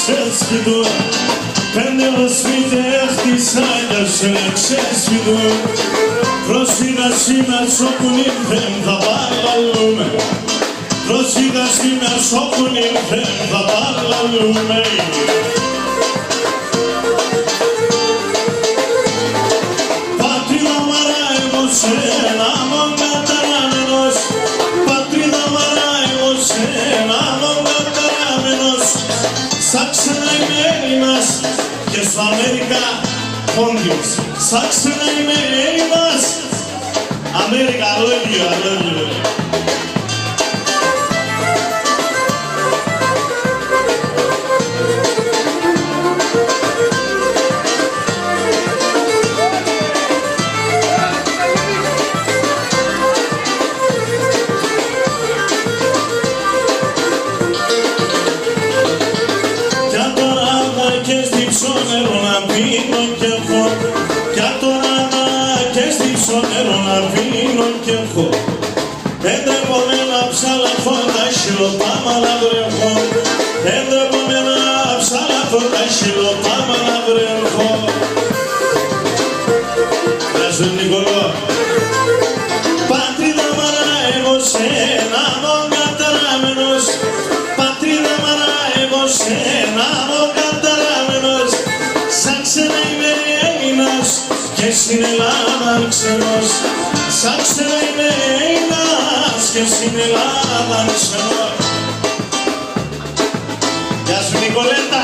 ξεσπιτούν. 5 ώρες σπίτι έχτισα για σε ξεσπιτούν. Πρόσφυγας σήμερα σώκουν ήρθεν θα παραλαλούμε. Πρόσφυγας σήμερα σώκουν ήρθεν θα παραλαλούμε. Πατρίδα μαρά εγώ σένα μον καταραμένος. Πατρίδα μαρά εγώ σένα μον καταραμένος. Σαν ξένα είμαι Έλληνας και στο Αμέρικα πόντιος. Σαν ξένα είμαι Έλληνας. Αμέρικα, I love you, I love you. Νερό να πίνω κι εγώ, για τώρα και στύψω νερό να πίνω κι εγώ. Δεν τρέπομαι να ψαλαθώ τα χιλοπάμα να βρέχω. Δεν τρέπομαι να ψαλαθώ τα χιλοπάμα να βρέχω. Γεια σου Νικολό. Πατρίδα μαρά εγώ σένα μον καταραμένος. Πατρίδα μαρά εγώ σένα μον καταραμένος. Σαν ξένα είμαι Έλληνας και στην Ελλάδα ξενός. Σαν ξένα είμαι Έλληνας και στην Ελλάδα ξενός. Γεια σου Νικολέτα.